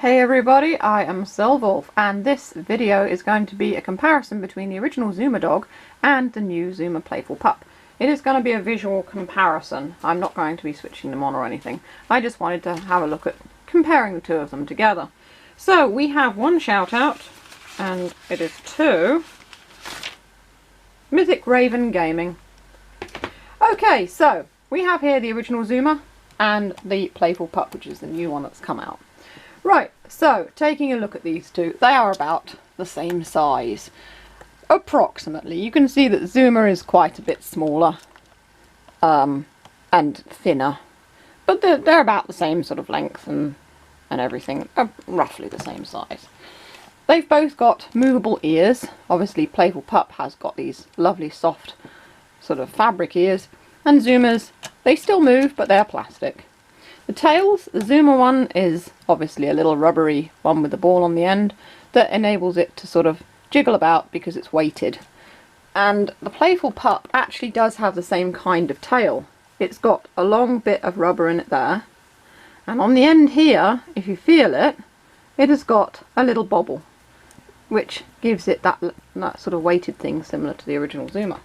Hey everybody, I am Silvolf, and this video is going to be a comparison between the original Zoomer dog and the new Zoomer Playful Pup. It is going to be a visual comparison. I'm not going to be switching them on or anything. I just wanted to have a look at comparing the two of them together. So we have one shout out, and it is to Mythic Raven Gaming. Okay, so we have here the original Zoomer and the Playful Pup, which is the new one that's come out. Right, so taking a look at these two, they are about the same size, approximately. You can see that Zoomer is quite a bit smaller and thinner, but they're about the same sort of length and everything, roughly the same size. They've both got movable ears. Obviously Playful Pup has got these lovely soft sort of fabric ears, and Zoomer's, they still move, but they're plastic. The tails, the Zoomer one is obviously a little rubbery one with a ball on the end that enables it to sort of jiggle about because it's weighted. And the Playful Pup actually does have the same kind of tail. It's got a long bit of rubber in it there, and on the end here, if you feel it, it has got a little bobble, which gives it that sort of weighted thing similar to the original Zoomer.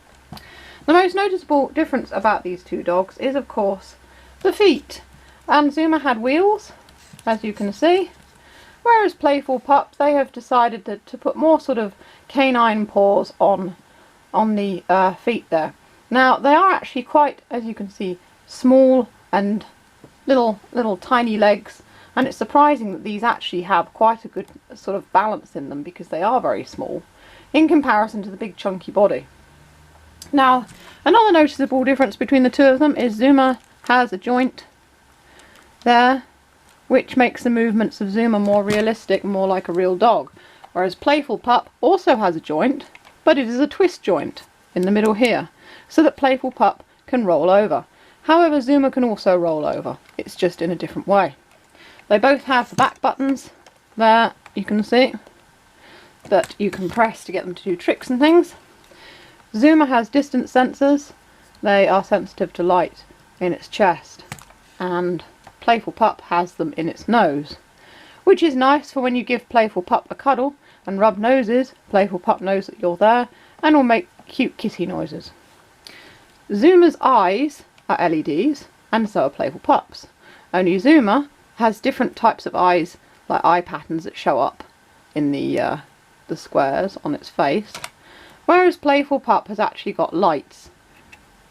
The most noticeable difference about these two dogs is, of course, the feet. And Zoomer had wheels, as you can see, whereas Playful Pup, they have decided to put more sort of canine paws on the feet there. Now they are actually quite, as you can see, small and little tiny legs, and it's surprising that these actually have quite a good sort of balance in them because they are very small in comparison to the big chunky body. Now another noticeable difference between the two of them is Zoomer has a joint there, which makes the movements of Zoomer more realistic, more like a real dog, whereas Playful Pup also has a joint, but it is a twist joint in the middle here, so that Playful Pup can roll over. However, Zoomer can also roll over, it's just in a different way. They both have the back buttons there, you can see, that you can press to get them to do tricks and things. Zoomer has distance sensors. They are sensitive to light in its chest, and Playful Pup has them in its nose, which is nice for when you give Playful Pup a cuddle and rub noses. Playful Pup knows that you're there and will make cute kitty noises. Zoomer's eyes are LEDs, and so are Playful Pup's. Only Zoomer has different types of eyes, like eye patterns that show up in the squares on its face, whereas Playful Pup has actually got lights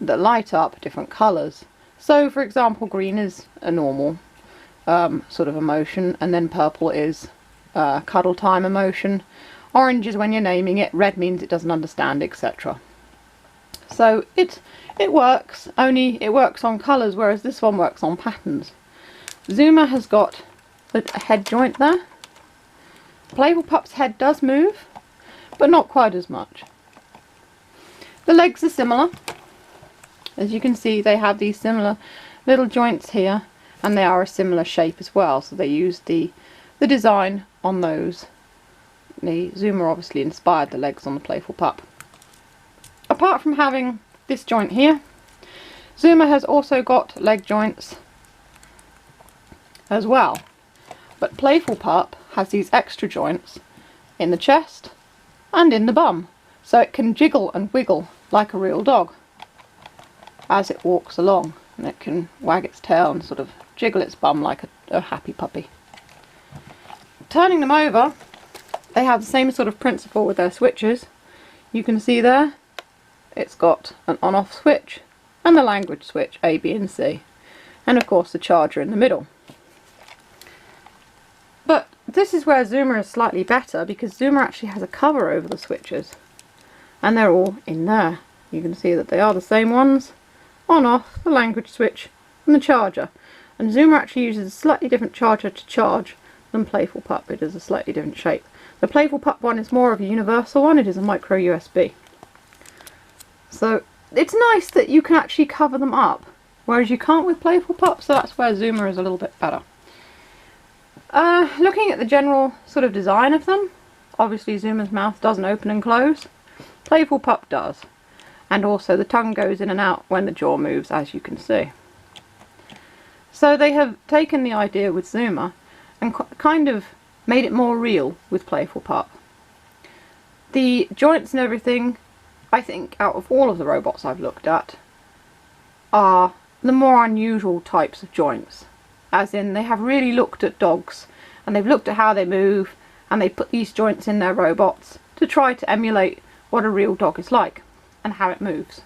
that light up different colours. So, for example, green is a normal sort of emotion, and then purple is cuddle time emotion. Orange is when you're naming it, red means it doesn't understand, etc. So it works, only it works on colours, whereas this one works on patterns. Zoomer has got a head joint there. Playful Pup's head does move, but not quite as much. The legs are similar. As you can see, they have these similar little joints here, and they are a similar shape as well, so they used the design on those. The Zoomer obviously inspired the legs on the Playful Pup. Apart from having this joint here, Zoomer has also got leg joints as well, but Playful Pup has these extra joints in the chest and in the bum, so it can jiggle and wiggle like a real dog as it walks along, and it can wag its tail and sort of jiggle its bum like a happy puppy. Turning them over, they have the same sort of principle with their switches. You can see there, it's got an on-off switch and the language switch, A, B and C, and of course the charger in the middle. But this is where Zoomer is slightly better, because Zoomer actually has a cover over the switches, and they're all in there. You can see that they are the same ones: on off, the language switch and the charger. And Zoomer actually uses a slightly different charger to charge than Playful Pup. It is a slightly different shape. The Playful Pup one is more of a universal one, it is a micro USB. So it's nice that you can actually cover them up, whereas you can't with Playful Pup, so that's where Zoomer is a little bit better. Looking at the general sort of design of them, obviously Zoomer's mouth doesn't open and close. Playful Pup does. And also the tongue goes in and out when the jaw moves, as you can see. So they have taken the idea with Zoomer and kind of made it more real with Playful Pup. The joints and everything, I think, out of all of the robots I've looked at, are the more unusual types of joints. As in, they have really looked at dogs, and they've looked at how they move, and they put these joints in their robots to try to emulate what a real dog is like, and how it moves.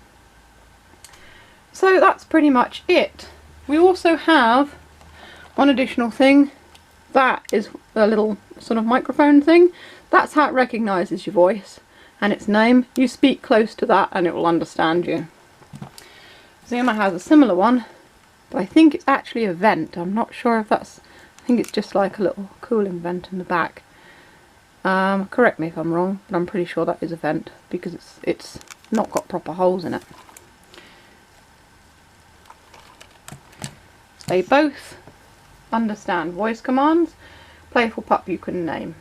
So that's pretty much it. We also have one additional thing. That is a little sort of microphone thing. That's how it recognises your voice and its name. You speak close to that and it will understand you. Zoomer has a similar one, but I think it's actually a vent. I'm not sure if that's... I think it's just like a little cooling vent in the back. Correct me if I'm wrong, but I'm pretty sure that is a vent because it's not got proper holes in it. They both understand voice commands. Playful Pup you can name.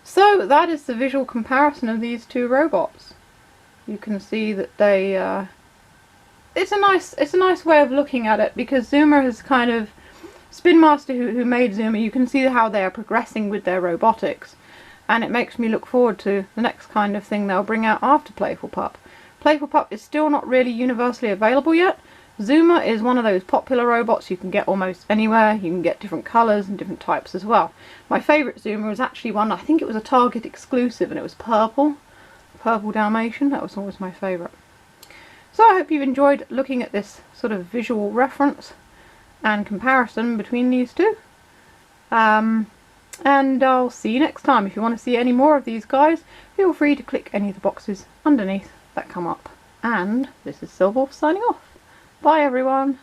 So that is the visual comparison of these two robots. You can see that they it's a nice way of looking at it, because Zoomer has kind of... Spinmaster who made Zoomer, you can see how they are progressing with their robotics, and it makes me look forward to the next kind of thing they'll bring out after Playful Pup. Playful Pup is still not really universally available yet. Zoomer is one of those popular robots you can get almost anywhere. You can get different colours and different types as well. My favourite Zoomer was actually one, I think it was a Target exclusive, and it was purple. Purple Dalmatian, that was always my favourite. So I hope you've enjoyed looking at this sort of visual reference and comparison between these two. And I'll see you next time. If you want to see any more of these guys, feel free to click any of the boxes underneath that come up. And this is Silverwolf signing off. Bye everyone.